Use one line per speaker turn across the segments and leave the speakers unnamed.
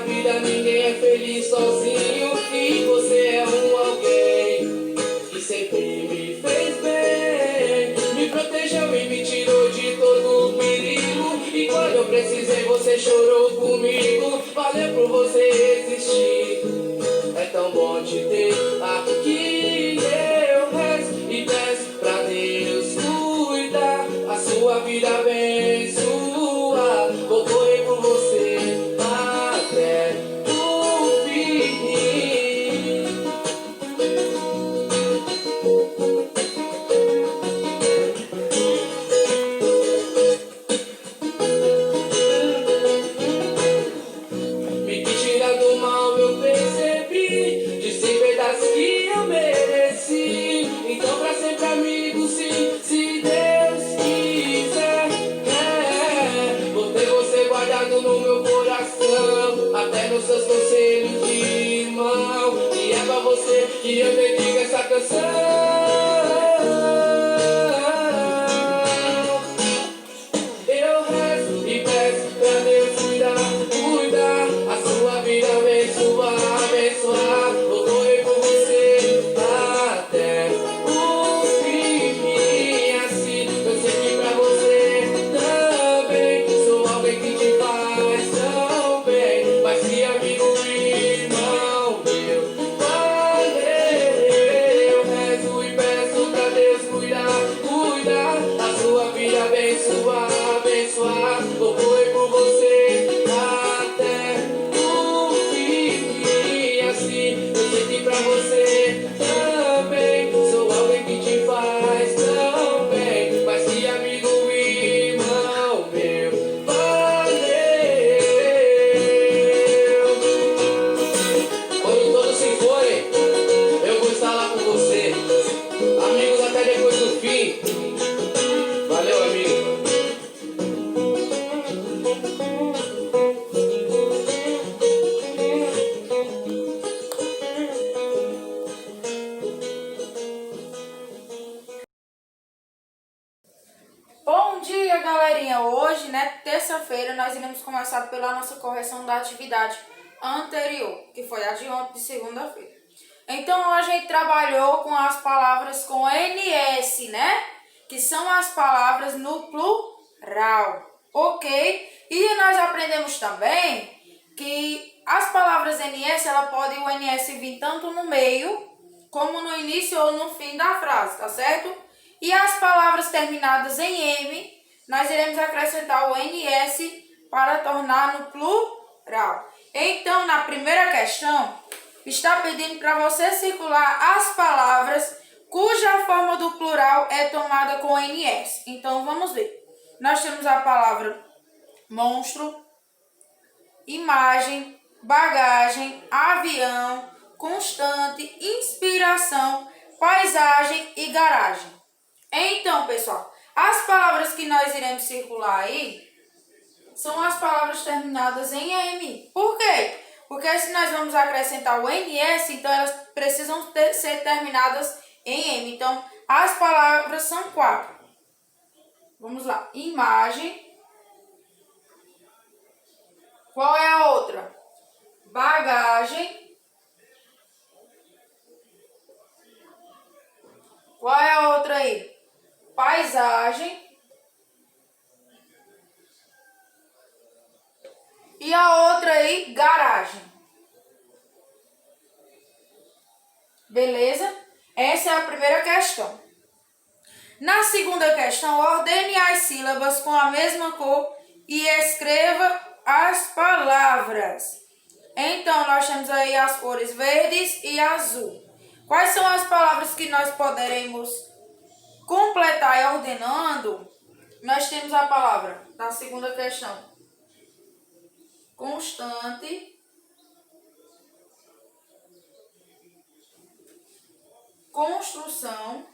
vida ninguém é feliz sozinho, e você é um alguém que sempre me fez bem, me protegeu e me tirou de todo perigo, e quando eu precisei você chorou comigo. Valeu por você existir, é tão bom te ter aqui. Eu rezo e peço pra Deus cuidar, a sua vida abençoar. Vou correr por você até o fim. Me quis tirar do mal, eu percebi, disse verdades que eu mereci. Então pra sempre amigo, sim, se Deus quiser, vou ter você guardado no meu coração, até nos seus conselhos de irmão. E é pra você que eu dedico essa canção. Eu rezo e peço pra Deus cuidar, a sua vida abençoar. Vou correr por você até o fim. E assim eu sei que pra você também sou alguém que te faz tão bem. Mas se amigo, irmão meu, valeu. Eu rezo e peço pra Deus cuidar, a sua vida abençoar. Vou correr por você até o fim. E assim eu sei que pra você também sou alguém que te faz tão bem. Mas que amigo, irmão meu, valeu. Quando todos se forem, eu vou estar lá com você. Amigos até depois do fim. Valeu, amigo.
Bom dia, galerinha! Hoje, terça-feira, nós iremos começar pela nossa correção da atividade anterior, que foi a de ontem, de segunda-feira. Então, hoje a gente trabalhou com as palavras com NS, que são as palavras no plural, ok? E nós aprendemos também que as palavras NS, ela pode o NS vir tanto no meio, como no início ou no fim da frase, tá certo? E as palavras terminadas em M, nós iremos acrescentar o NS para tornar no plural. Então, na primeira questão, está pedindo para você circular as palavras cuja forma do plural é tomada com NS. Então, vamos ver. Nós temos a palavra monstro, imagem, bagagem, avião, constante, inspiração, paisagem e garagem. Então, pessoal, as palavras que nós iremos circular aí são as palavras terminadas em M. Por quê? Porque se nós vamos acrescentar o NS, então elas precisam ser terminadas em M. Então, as palavras são 4. Vamos lá. Imagem. Qual é a outra? Bagagem. Qual é a outra aí? Paisagem. E a outra aí, garagem. Beleza? Essa é a primeira questão. Na segunda questão, ordene as sílabas com a mesma cor e escreva as palavras. Então, nós temos aí as cores verdes e azul. Quais são as palavras que nós poderemos completar e ordenando? Nós temos a palavra, na segunda questão, constante, construção,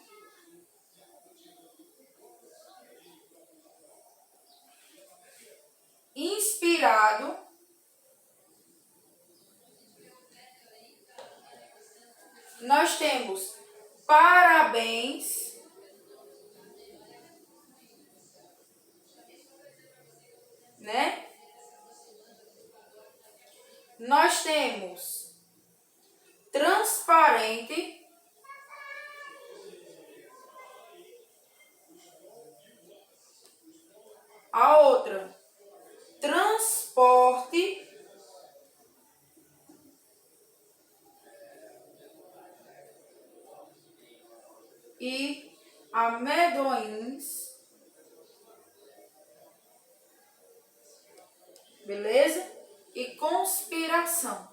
inspirado, nós temos parabéns, nós temos transparente, a outra, transporte, e amedões, beleza? E conspiração.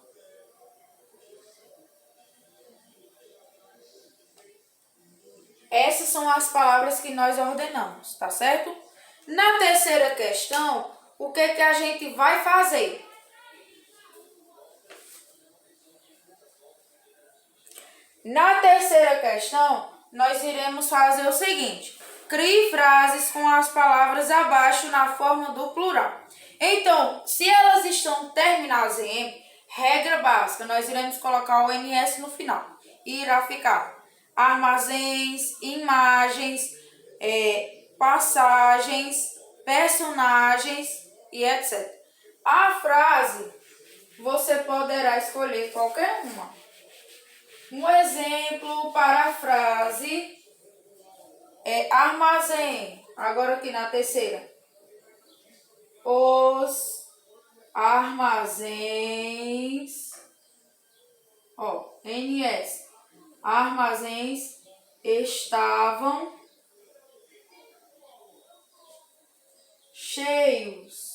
Essas são as palavras que nós ordenamos, tá certo? Na terceira questão, o que a gente vai fazer? Na terceira questão, nós iremos fazer o seguinte: crie frases com as palavras abaixo na forma do plural. Então, se elas estão terminadas em M, regra básica, nós iremos colocar o NS no final. E irá ficar armazéns, imagens, passagens, personagens e etc. A frase, você poderá escolher qualquer uma. Um exemplo para a frase é armazém. Agora aqui na terceira. Os armazéns, NS, armazéns estavam cheios.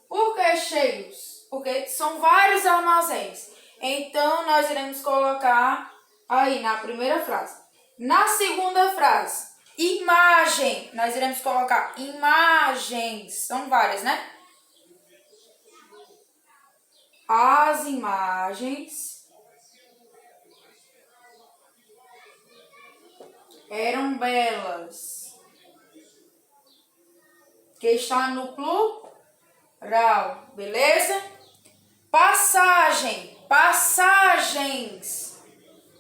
Por que cheios? Porque são vários armazéns. Então, nós iremos colocar aí na primeira frase. Na segunda frase, imagem. Nós iremos colocar imagens. São várias, né? As imagens eram belas. Que está no plural, beleza? Passagem, passagens.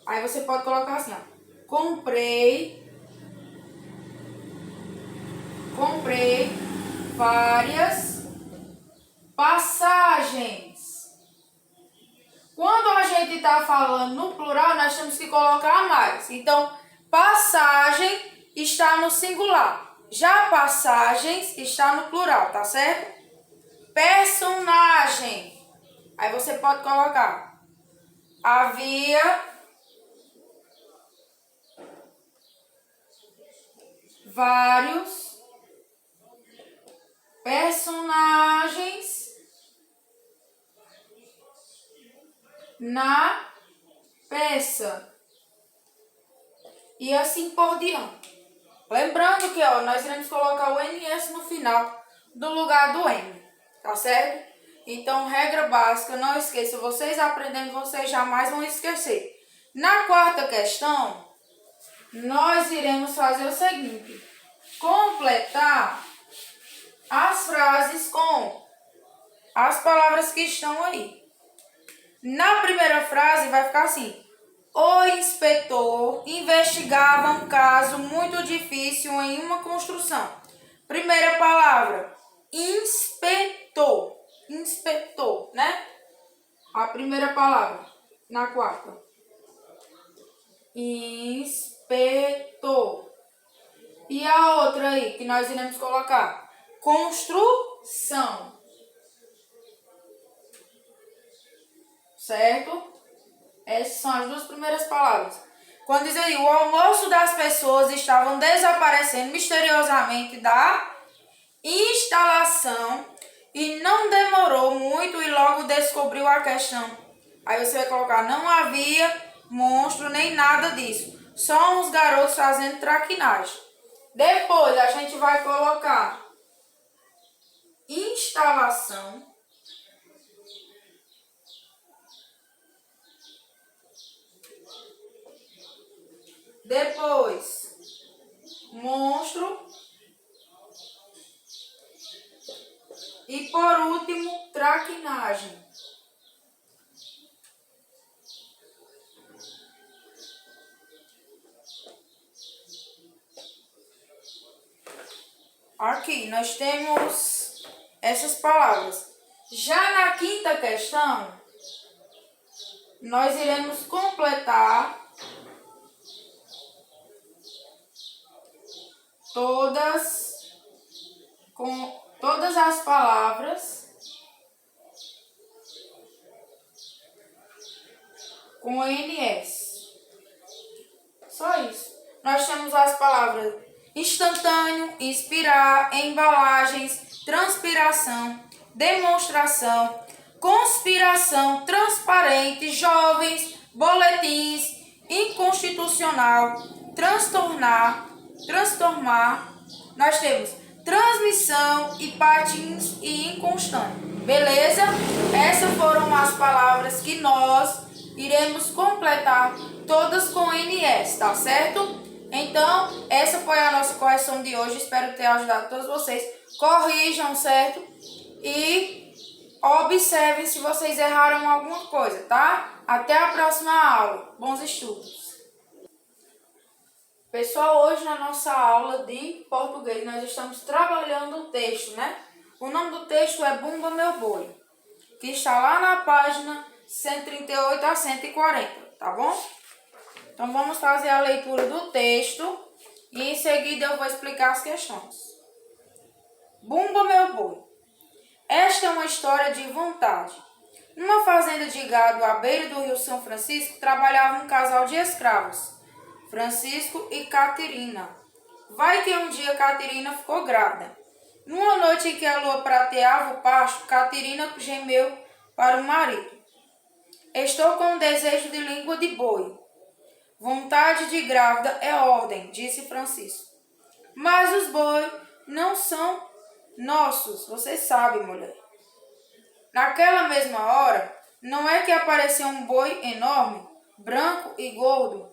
Aí você pode colocar assim, ó. Comprei várias passagens. Quando a gente está falando no plural, nós temos que colocar mais. Então, passagem está no singular. Já passagens está no plural, tá certo? Personagem. Aí você pode colocar. Havia vários personagens na peça. E assim por diante. Lembrando que nós iremos colocar o NS no final do lugar do M, tá certo? Então, regra básica, não esqueça, vocês aprendendo, vocês jamais vão esquecer. Na quarta questão, nós iremos fazer o seguinte: completar as frases com as palavras que estão aí. Na primeira frase vai ficar assim: o inspetor investigava um caso muito difícil em uma construção. Primeira palavra, inspetor. Inspetor, né? A primeira palavra, na quarta. Inspetor. E a outra aí, que nós iremos colocar? Construção. Certo? Essas são as duas primeiras palavras. Quando diz aí, o almoço das pessoas estavam desaparecendo misteriosamente da instalação e não demorou muito e logo descobriu a questão. Aí você vai colocar, não havia monstro nem nada disso. Só uns garotos fazendo traquinagem. Depois a gente vai colocar instalação. Depois, monstro. E por último, traquinagem. Aqui nós temos essas palavras. Já na quinta questão, nós iremos completar todas as palavras com NS. Só isso. Nós temos as palavras instantâneo, inspirar, embalagens, transpiração, demonstração, conspiração, transparente, jovens, boletins, inconstitucional, transtornar. Nós temos transmissão e patins e inconstante. Beleza? Essas foram as palavras que nós iremos completar todas com NS, tá certo? Então, essa foi a nossa correção de hoje. Espero ter ajudado todos vocês. Corrijam, certo? E observem se vocês erraram alguma coisa, tá? Até a próxima aula. Bons estudos! Pessoal, hoje na nossa aula de português nós estamos trabalhando o texto, né? O nome do texto é Bumba Meu Boi, que está lá na página 138 a 140, tá bom? Então vamos fazer a leitura do texto e em seguida eu vou explicar as questões. Bumba Meu Boi. Esta é uma história de vontade. Numa fazenda de gado à beira do rio São Francisco trabalhava um casal de escravos, Francisco e Caterina. Vai que um dia Caterina ficou grávida. Numa noite em que a lua prateava o pasto, Caterina gemeu para o marido: estou com um desejo de língua de boi. Vontade de grávida é ordem, disse Francisco. Mas os bois não são nossos, você sabe, mulher. Naquela mesma hora, não é que apareceu um boi enorme, branco e gordo?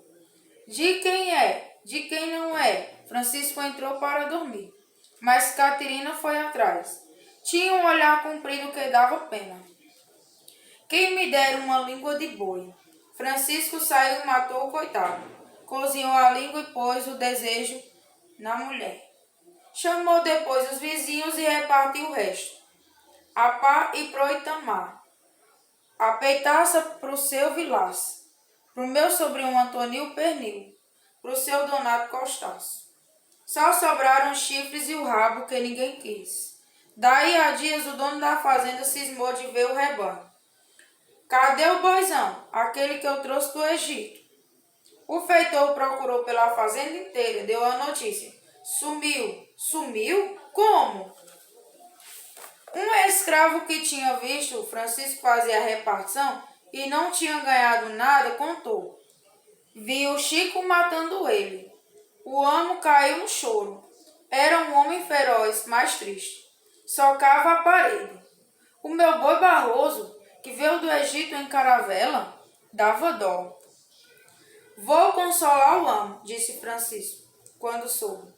De quem é? De quem não é? Francisco entrou para dormir, mas Caterina foi atrás. Tinha um olhar comprido que dava pena. Quem me dera uma língua de boi. Francisco saiu e matou o coitado. Cozinhou a língua e pôs o desejo na mulher. Chamou depois os vizinhos e repartiu o resto. A pá e pro Itamar. A peitaça pro seu Vilaça. Pro meu sobrinho Antonio Pernil. Pro seu Donato Costaço. Só sobraram os chifres e o rabo que ninguém quis. Daí a dias o dono da fazenda cismou de ver o rebanho. Cadê o boizão, aquele que eu trouxe do Egito? O feitor procurou pela fazenda inteira, deu a notícia. Sumiu. Sumiu? Como? Um escravo que tinha visto Francisco fazer a repartição e não tinha ganhado nada, contou. Viu Chico matando ele. O amo caiu no choro. Era um homem feroz, mas triste. Socava a parede. O meu boi Barroso, que veio do Egito em caravela, dava dó. Vou consolar o amo, disse Francisco, quando soube.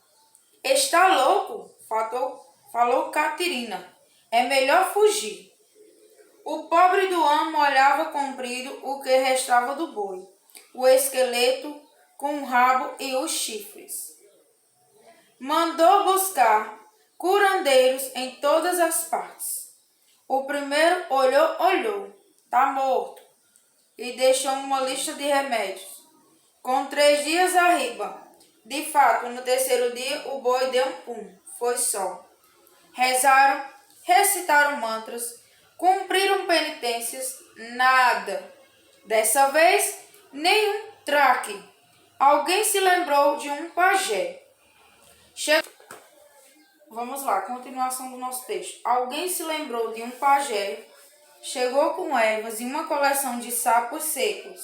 Está louco? Falou Caterina. É melhor fugir. O pobre do amo olhava comprido o que restava do boi, o esqueleto com o rabo e os chifres. Mandou buscar curandeiros em todas as partes. O primeiro olhou, tá morto, e deixou uma lista de remédios. Com 3 dias arriba. De fato, no terceiro dia, o boi deu um pum, foi só. Rezaram, recitaram mantras, cumpriram penitências, nada. Dessa vez, nenhum traque. Alguém se lembrou de um pajé. Vamos lá, continuação do nosso texto. Alguém se lembrou de um pajé, chegou com ervas e uma coleção de sapos secos,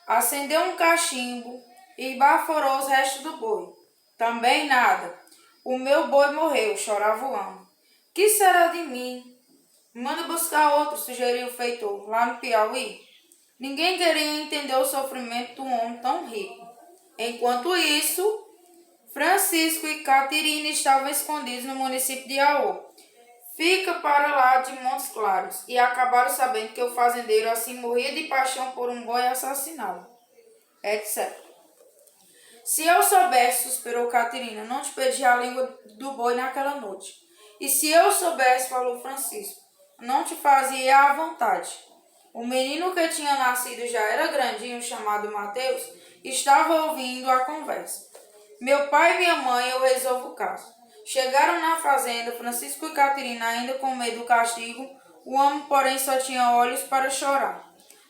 acendeu um cachimbo e baforou os restos do boi. Também nada. O meu boi morreu, chorava o amo. Que será de mim? Manda buscar outro, sugeriu o feitor, lá no Piauí. Ninguém queria entender o sofrimento do homem tão rico. Enquanto isso, Francisco e Caterina estavam escondidos no município de Aô. Fica para lá de Montes Claros, e acabaram sabendo que o fazendeiro assim morria de paixão por um boi assassinado, etc. Se eu soubesse, suspirou Caterina, não te perdi a língua do boi naquela noite. E se eu soubesse, falou Francisco, não te fazia à vontade. O menino que tinha nascido já era grandinho, chamado Mateus, estava ouvindo a conversa. Meu pai e minha mãe, eu resolvo o caso. Chegaram na fazenda, Francisco e Caterina ainda com medo do castigo, o homem, porém, só tinha olhos para chorar.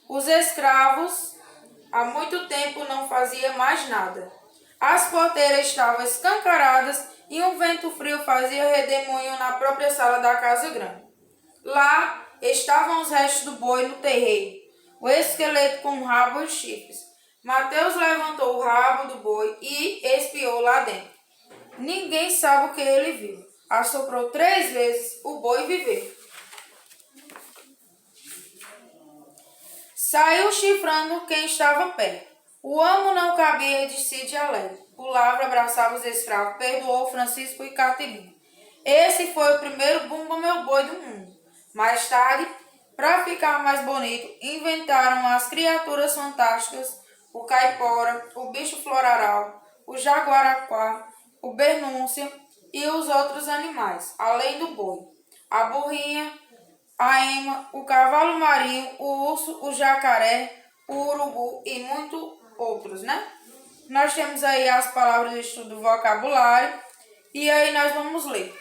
Os escravos, há muito tempo, não faziam mais nada. As porteiras estavam escancaradas e um vento frio fazia redemoinho na própria sala da casa grande. Lá estavam os restos do boi no terreiro, o esqueleto com o rabo e os chifres. Mateus levantou o rabo do boi e espiou lá dentro. Ninguém sabe o que ele viu. Assoprou 3 vezes, o boi viveu. Saiu chifrando quem estava perto. O amo não cabia de si de alegre. Pulava, abraçava os escravos, perdoou Francisco e Caterina. Esse foi o primeiro Bumba Meu Boi do mundo. Mais tarde, para ficar mais bonito, inventaram as criaturas fantásticas, o caipora, o bicho floraral, o jaguaraquá, o bernúncia e os outros animais, além do boi. A burrinha, a ema, o cavalo marinho, o urso, o jacaré, o urubu e muitos outros, né? Nós temos aí as palavras do estudo do vocabulário e aí nós vamos ler.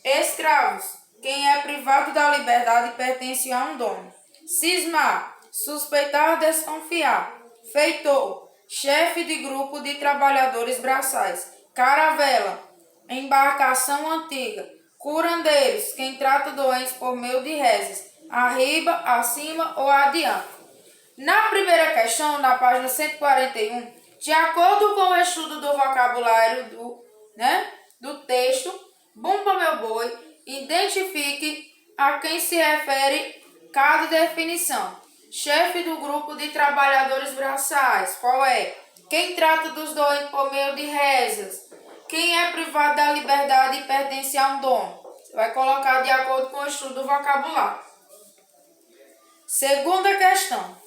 Escravos, quem é privado da liberdade pertence a um dono. Cismar, suspeitar, desconfiar. Feitor, chefe de grupo de trabalhadores braçais. Caravela, embarcação antiga. Curandeiros, quem trata doentes por meio de rezas. Arriba, acima ou adiante. Na primeira questão, na página 141, de acordo com o estudo do vocabulário do texto, Bumba Meu Boi, identifique a quem se refere cada definição. Chefe do grupo de trabalhadores braçais, qual é? Quem trata dos doentes por meio de rezas. Quem é privado da liberdade e pertence a um dono. Você vai colocar de acordo com o estudo do vocabulário. Segunda questão.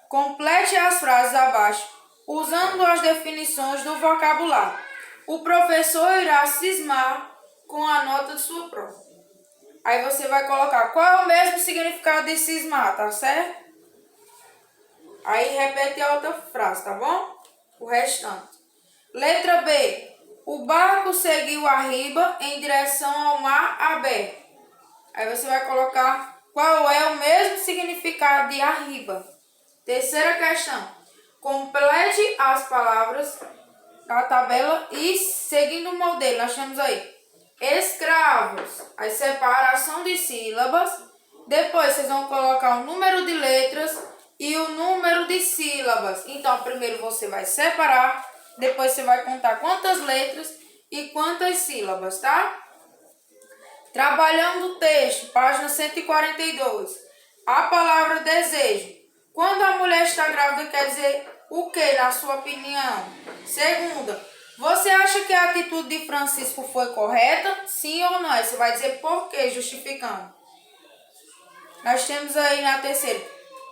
Complete as frases abaixo, usando as definições do vocabulário. O professor irá cismar com a nota de sua prova. Aí você vai colocar qual é o mesmo significado de cismar, tá certo? Aí repete a outra frase, tá bom? O restante. Letra B. O barco seguiu a riba em direção ao mar aberto. Aí você vai colocar qual é o mesmo significado de arriba. Terceira questão. Complete as palavras da tabela e seguindo o modelo. Nós temos aí escravos, a separação de sílabas. Depois vocês vão colocar o número de letras e o número de sílabas. Então, primeiro você vai separar, depois você vai contar quantas letras e quantas sílabas, tá? Trabalhando o texto, página 142. A palavra desejo. Quando a mulher está grávida, quer dizer o que, na sua opinião? Segunda, você acha que a atitude de Francisco foi correta? Sim ou não? Aí você vai dizer por quê, justificando. Nós temos aí na terceira.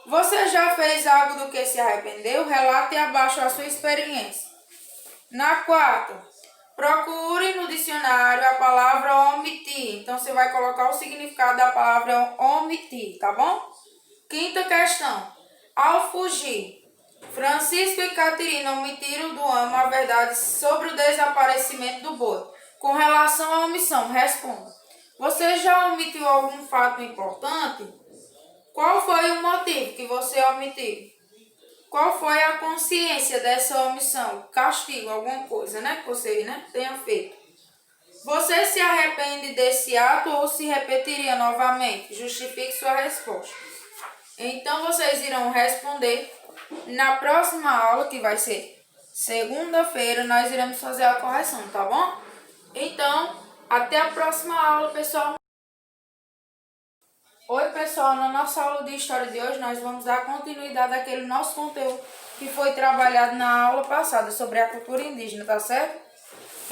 Você já fez algo do que se arrependeu? Relate abaixo a sua experiência. Na quarta, procure no dicionário a palavra omitir. Então, você vai colocar o significado da palavra omitir, tá bom? Quinta questão. Ao fugir, Francisco e Caterina omitiram do amo a verdade sobre o desaparecimento do boi. Com relação à omissão, responda. Você já omitiu algum fato importante? Qual foi o motivo que você omitiu? Qual foi a consciência dessa omissão? Castigo, alguma coisa, né? Que você tenha feito. Você se arrepende desse ato ou se repetiria novamente? Justifique sua resposta. Então, vocês irão responder na próxima aula, que vai ser segunda-feira, nós iremos fazer a correção, tá bom? Então, até a próxima aula, pessoal. Oi, pessoal, na nossa aula de história de hoje, nós vamos dar continuidade àquele nosso conteúdo que foi trabalhado na aula passada sobre a cultura indígena, tá certo?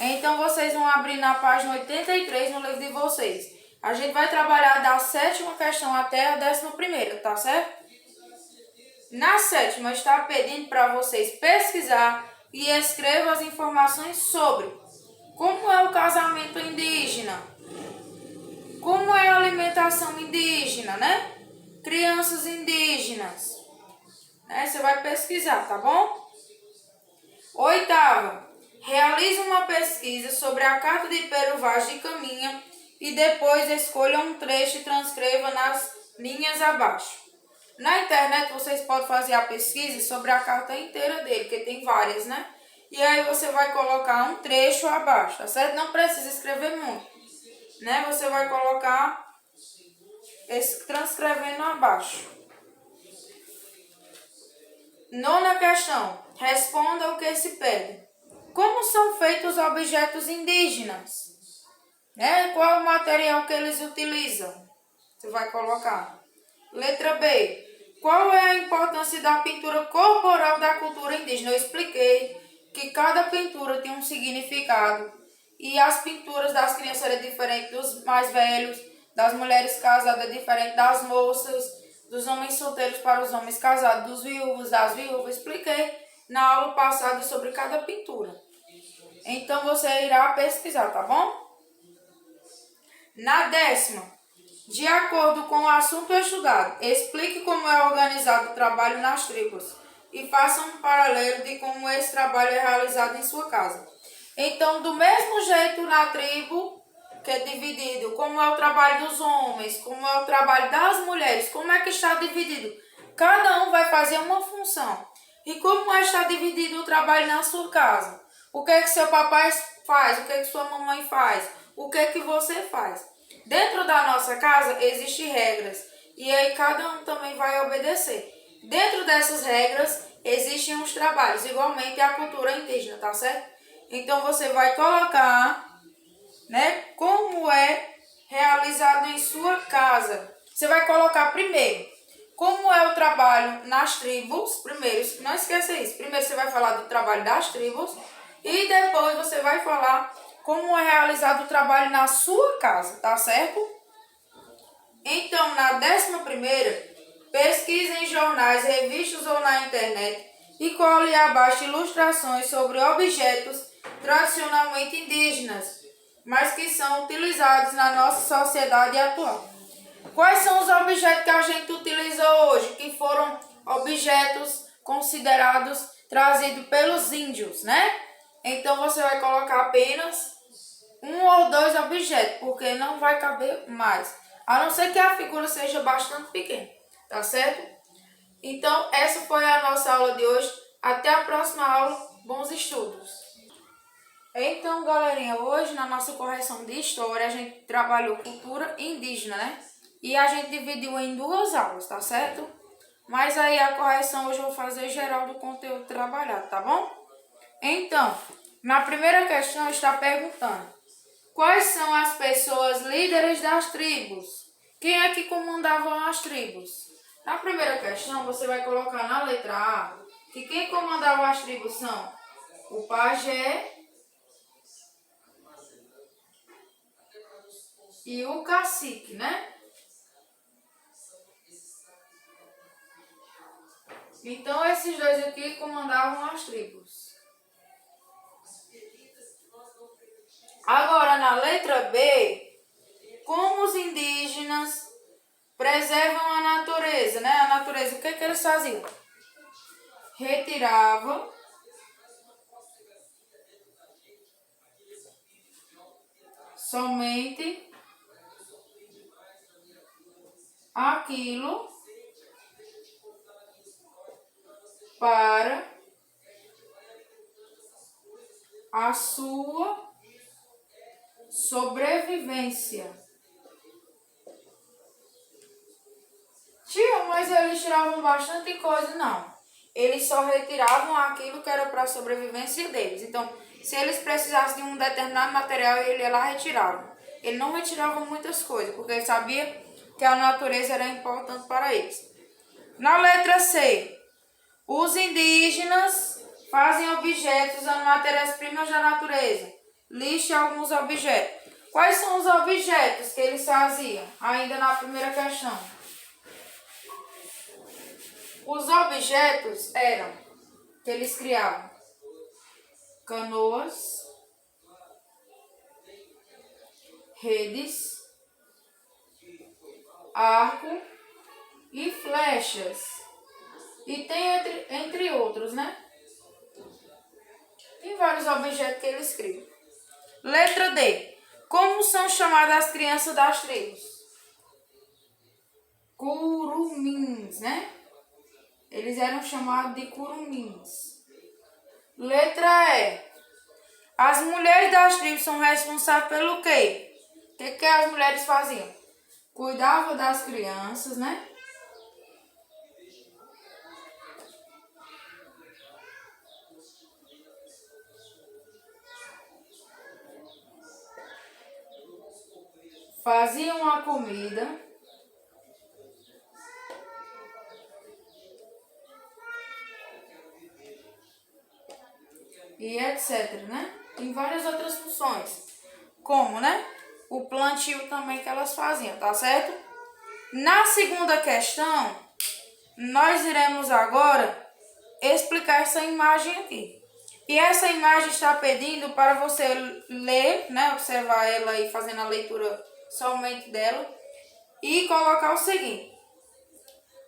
Então, vocês vão abrir na página 83 no livro de vocês. A gente vai trabalhar da 7ª questão até a 11ª, tá certo? Na 7ª, está pedindo para vocês pesquisar e escrevam as informações sobre como é o casamento indígena, Como é a alimentação indígena, né? Crianças indígenas. Né? Você vai pesquisar, tá bom? Oitava, realize uma pesquisa sobre a Carta de Pero Vaz de Caminha e depois escolha um trecho e transcreva nas linhas abaixo. Na internet vocês podem fazer a pesquisa sobre a carta inteira dele, que tem várias, né? E aí você vai colocar um trecho abaixo, tá certo? Não precisa escrever muito, né? Você vai colocar transcrevendo abaixo. Nona questão. Responda o que se pede. Como são feitos os objetos indígenas? Né? Qual é o material que eles utilizam? Você vai colocar. Letra B. Qual é a importância da pintura corporal da cultura indígena? Eu expliquei que cada pintura tem um significado. E as pinturas das crianças eram diferentes dos mais velhos, das mulheres casadas é diferente das moças, dos homens solteiros para os homens casados, dos viúvos, das viúvas. Expliquei na aula passada sobre cada pintura. Então você irá pesquisar, tá bom? Na 10ª, de acordo com o assunto estudado, explique como é organizado o trabalho nas tribos e faça um paralelo de como esse trabalho é realizado em sua casa. Então, do mesmo jeito na tribo, que é dividido, como é o trabalho dos homens, como é o trabalho das mulheres, como é que está dividido? Cada um vai fazer uma função. E como está dividido o trabalho na sua casa? O que é que seu papai faz? O que é que sua mamãe faz? O que é que você faz? Dentro da nossa casa existem regras e aí cada um também vai obedecer. Dentro dessas regras existem os trabalhos, igualmente a cultura indígena, tá certo? Então você vai colocar, né, como é realizado em sua casa. Você vai colocar primeiro como é o trabalho nas tribos. Primeiro, não esqueça isso. Primeiro você vai falar do trabalho das tribos e depois você vai falar como é realizado o trabalho na sua casa, tá certo? Então, na 11ª, pesquise em jornais, revistas ou na internet e cole abaixo ilustrações sobre objetos tradicionalmente indígenas, mas que são utilizados na nossa sociedade atual. Quais são os objetos que a gente utiliza hoje, que foram objetos considerados trazidos pelos índios, né? Então, você vai colocar apenas um ou dois objetos, porque não vai caber mais. A não ser que a figura seja bastante pequena, tá certo? Então, essa foi a nossa aula de hoje. Até a próxima aula. Bons estudos! Então, galerinha, hoje na nossa correção de história, a gente trabalhou cultura indígena, né? E a gente dividiu em 2 aulas, tá certo? Mas aí a correção hoje eu vou fazer geral do conteúdo trabalhado, tá bom? Então, na primeira questão está perguntando: quais são as pessoas líderes das tribos? Quem é que comandavam as tribos? Na primeira questão, você vai colocar na letra A que quem comandava as tribos são o pajé e o cacique, né? Então, esses dois aqui comandavam as tribos. Agora, na letra B, como os indígenas preservam a natureza, né? A natureza, o que que eles faziam? Retiravam somente aquilo para a sua sobrevivência. Tio, mas eles tiravam bastante coisa, não. Eles só retiravam aquilo que era para a sobrevivência deles. Então, se eles precisassem de um determinado material, ele ia lá e retirava. Ele não retirava muitas coisas, porque ele sabia que a natureza era importante para eles. Na letra C, os indígenas fazem objetos usando matérias-primas da natureza. Liste alguns objetos. Quais são os objetos que eles faziam? Ainda na primeira questão. Os objetos eram que eles criavam canoas, redes, arco e flechas. E tem entre outros, né? Tem vários objetos que ele escreve. Letra D. Como são chamadas as crianças das tribos? Curumins, né? Eles eram chamados de curumins. Letra E. As mulheres das tribos são responsáveis pelo quê? O que as mulheres faziam? Cuidavam das crianças, né? Faziam a comida. E etc, né? Tem várias outras funções. Como, né? O plantio também que elas faziam, tá certo? Na segunda questão, nós iremos agora explicar essa imagem aqui. E essa imagem está pedindo para você ler, né? Observar ela aí fazendo a leitura somente dela. E colocar o seguinte.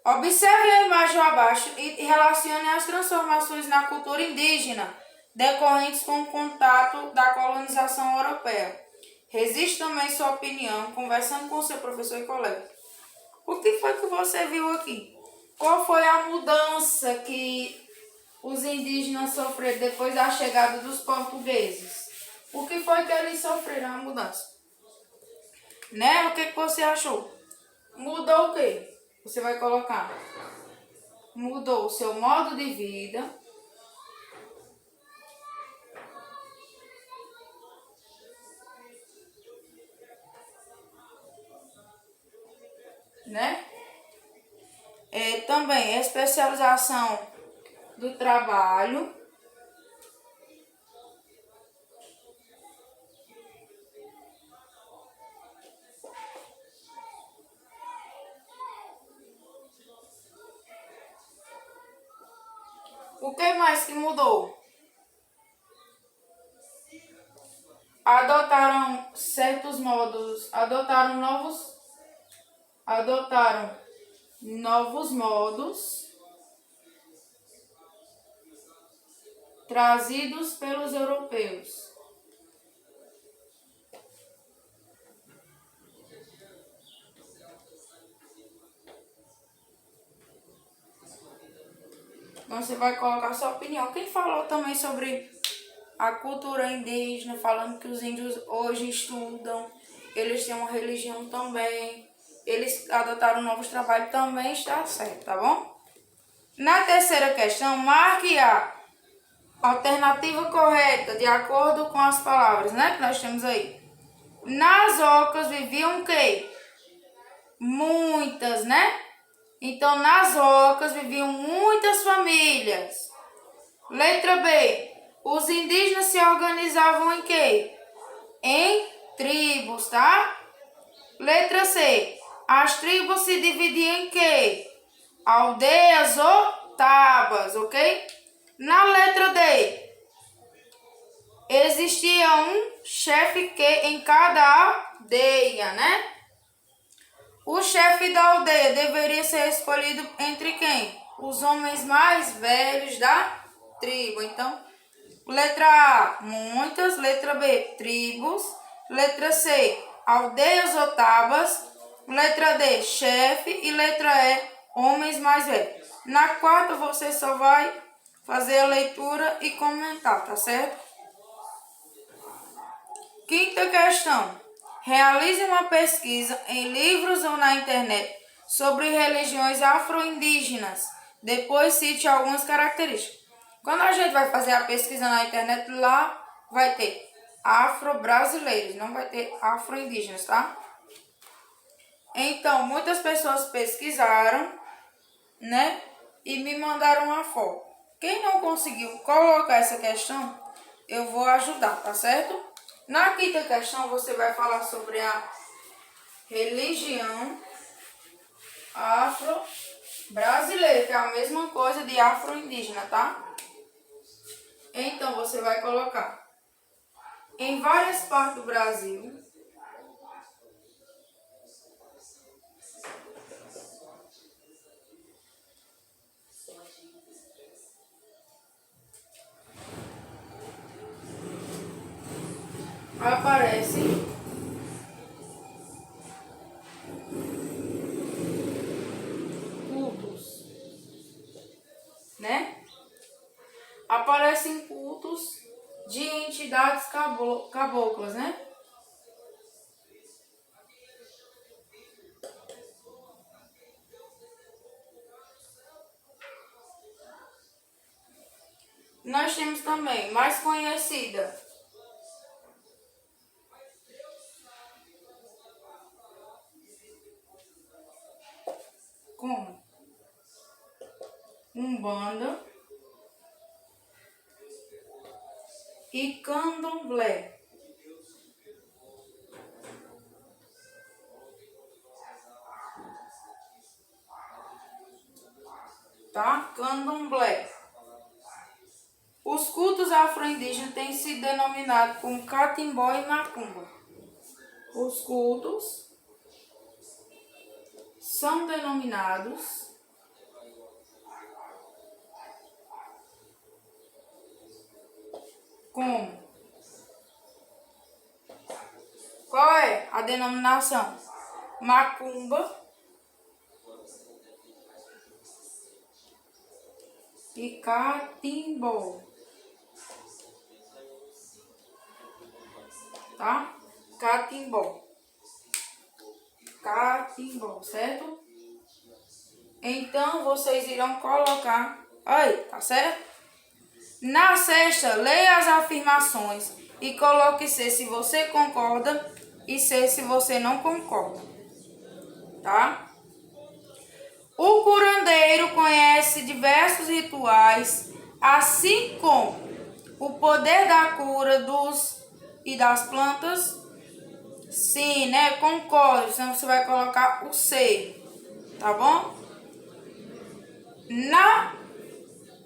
Observe a imagem abaixo e relacione as transformações na cultura indígena decorrentes com o contato da colonização europeia. Resiste também sua opinião, conversando com seu professor e colega. O que foi que você viu aqui? Qual foi a mudança que os indígenas sofreram depois da chegada dos portugueses? O que foi que eles sofreram a mudança? Né? O que você achou? Mudou o quê? Você vai colocar. Mudou o seu modo de vida. Né? Também especialização do trabalho. O que mais que mudou? Adotaram certos modos, adotaram novos modos trazidos pelos europeus. Então você vai colocar sua opinião. Quem falou também sobre a cultura indígena, falando que os índios hoje estudam, eles têm uma religião também, eles adotaram novos trabalhos, também está certo, tá bom? Na terceira questão, marque a alternativa correta, de acordo com as palavras, né, que nós temos aí. Nas ocas viviam o quê? Muitas, né? Então, nas ocas viviam muitas famílias. Letra B. Os indígenas se organizavam em quê? Em tribos, tá? Letra C. As tribos se dividiam em quê? Aldeias ou tabas, ok? Na letra D. Existia um chefe que em cada aldeia, né? O chefe da aldeia deveria ser escolhido entre quem? Os homens mais velhos da tribo. Então, letra A, muitas. Letra B, tribos. Letra C, aldeias ou tabas. Letra D, chefe. E letra E, homens mais velhos. Na quarta, você só vai fazer a leitura e comentar, tá certo? Quinta questão. Realize uma pesquisa em livros ou na internet sobre religiões afro-indígenas. Depois cite algumas características. Quando a gente vai fazer a pesquisa na internet, lá vai ter afro-brasileiros, não vai ter afro-indígenas, tá? Então, muitas pessoas pesquisaram, né? E me mandaram uma foto. Quem não conseguiu colocar essa questão, eu vou ajudar, tá certo? Na quinta questão, você vai falar sobre a religião afro-brasileira, que é a mesma coisa de afro-indígena, tá? Então, você vai colocar em várias partes do Brasil, aparecem cultos, né? Aparecem cultos de entidades caboclas, né? Nós temos também, mais conhecida, como Umbanda e Candomblé. Tá? Candomblé. Os cultos afro-indígenas têm sido denominados como catimbó e macumba. Os cultos são denominados como... Qual é a denominação? Macumba e catimbó. Tá? Catimbó. Catimbó, certo? Então, vocês irão colocar... Aí, tá certo? Na sexta, leia as afirmações e coloque C se você concorda e C se você não concorda. Tá? O curandeiro conhece diversos rituais, assim como o poder da cura dos e das plantas. Sim, né? Concordo. Senão você vai colocar o C. Tá bom? Na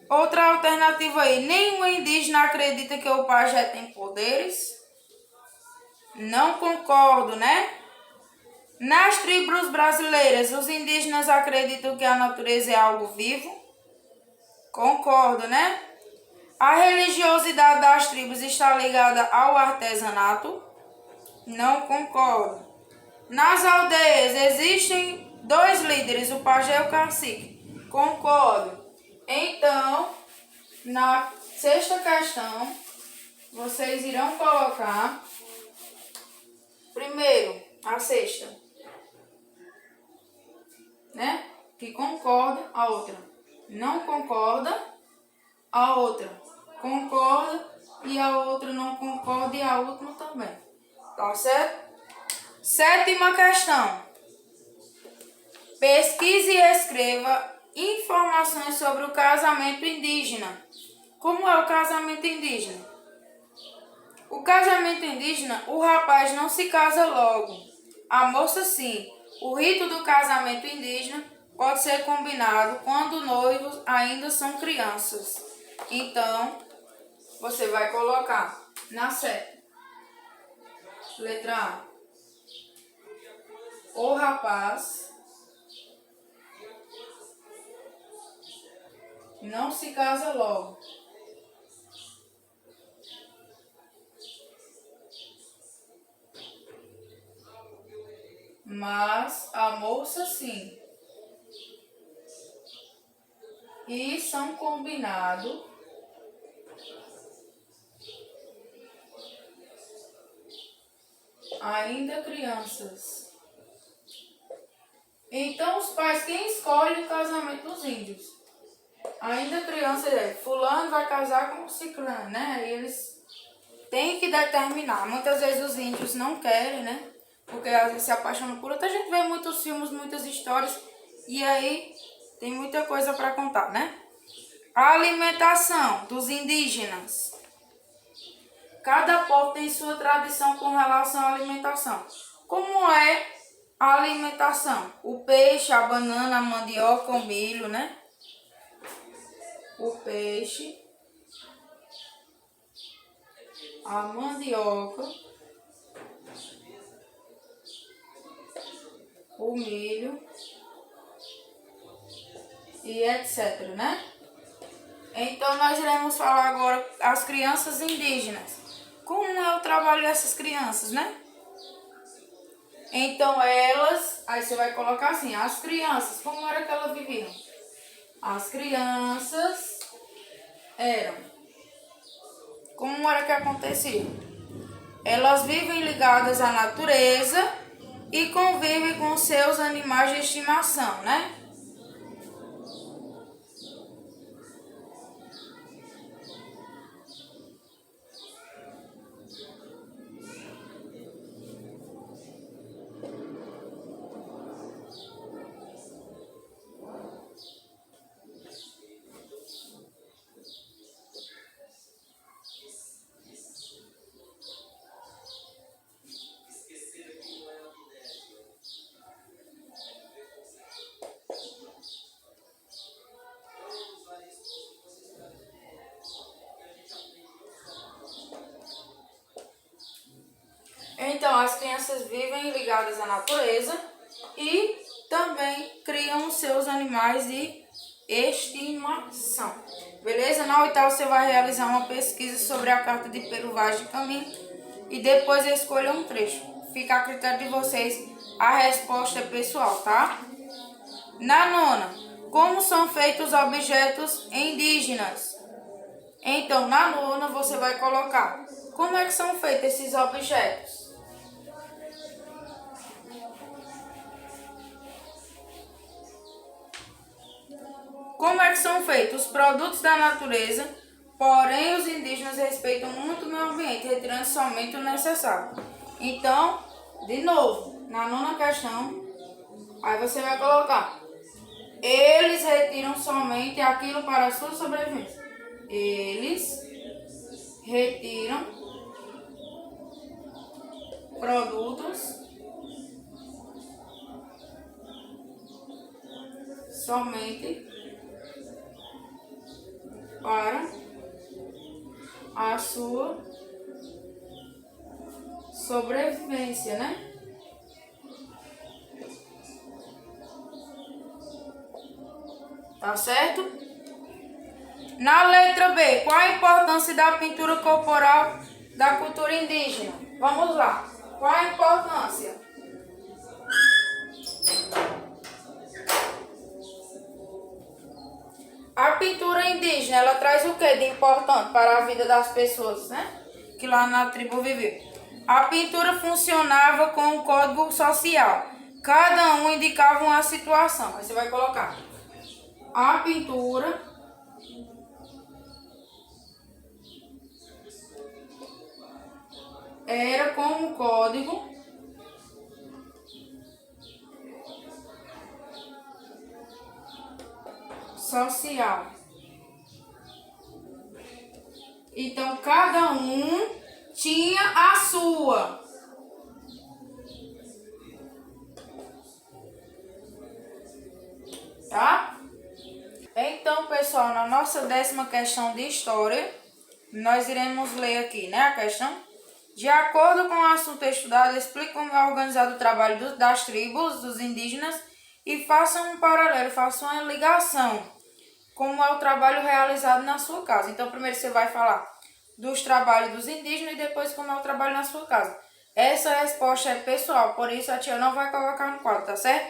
outra alternativa aí, nenhum indígena acredita que o pajé tem poderes. Não concordo, né? Nas tribos brasileiras, os indígenas acreditam que a natureza é algo vivo. Concordo, né? A religiosidade das tribos está ligada ao artesanato. Não concordo. Nas aldeias existem 2 líderes, o pajé e o cacique. Concordo. Então, na sexta questão, vocês irão colocar primeiro a sexta, né? Que concorda, a outra não concorda, a outra concorda e a outra não concorda e a última também. Tá certo? Sétima questão. Pesquise e escreva informações sobre o casamento indígena. Como é o casamento indígena? O casamento indígena, o rapaz não se casa logo, a moça sim. O rito do casamento indígena pode ser combinado quando noivos ainda são crianças. Então, você vai colocar na seta. Letra A. O rapaz não se casa logo. Mas a moça sim. E são combinados ainda crianças. Então os pais, quem escolhe o casamento dos índios? Ainda criança, fulano vai casar com ciclano, né? E eles têm que determinar. Muitas vezes os índios não querem, né? Porque às vezes se apaixonam por outra. A gente vê muitos filmes, muitas histórias. E aí tem muita coisa para contar, né? A alimentação dos indígenas. Cada povo tem sua tradição com relação à alimentação. Como é a alimentação? O peixe, a banana, a mandioca, o milho, né? O peixe, a mandioca, o milho e etc, né? Então nós iremos falar agora as crianças indígenas. Como é o trabalho dessas crianças, né? Então elas, aí você vai colocar assim, as crianças, como era que elas viviam? As crianças eram, como era que acontecia? Elas vivem ligadas à natureza e convivem com seus animais de estimação, né? Então, as crianças vivem ligadas à natureza e também criam seus animais de estimação. Beleza? Na oitava você vai realizar uma pesquisa sobre a carta de Pero Vaz de Caminha e depois escolha um trecho. Fica a critério de vocês, a resposta é pessoal, tá? Na nona, como são feitos os objetos indígenas? Então, na nona você vai colocar como é que são feitos esses objetos. Como é que são feitos os produtos da natureza, porém os indígenas respeitam muito o meio ambiente, retirando somente o necessário. Então, de novo, na nona questão, aí você vai colocar, eles retiram somente aquilo para a sua sobrevivência. Eles retiram produtos somente para a sua sobrevivência, né? Tá certo? Na letra B, qual a importância da pintura corporal da cultura indígena? Vamos lá. Qual a importância? A pintura indígena, ela traz o que de importante para a vida das pessoas, né? Que lá na tribo viveu. A pintura funcionava com um código social. Cada um indicava uma situação. Aí você vai colocar. A pintura era com um código social. Então, cada um tinha a sua. Tá? Então, pessoal, na nossa 10ª questão de história, nós iremos ler aqui, né, a questão. De acordo com o assunto estudado, explique como é organizado o trabalho das tribos, dos indígenas, e faça um paralelo, faça uma ligação, como é o trabalho realizado na sua casa. Então, primeiro você vai falar dos trabalhos dos indígenas e depois como é o trabalho na sua casa. Essa resposta é pessoal, por isso a tia não vai colocar no quadro, tá certo?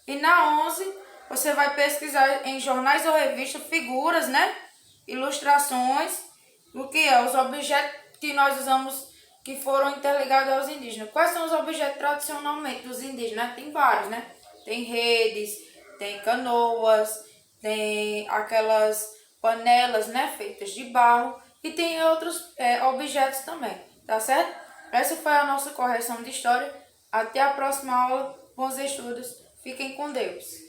E na 11, você vai pesquisar em jornais ou revistas figuras, né? Ilustrações, o que é os objetos que nós usamos que foram interligados aos indígenas. Quais são os objetos tradicionalmente dos indígenas? Tem vários, né? Tem redes, tem canoas, tem aquelas panelas, né, feitas de barro e tem outros objetos também, tá certo? Essa foi a nossa correção de história. Até a próxima aula. Bons estudos. Fiquem com Deus.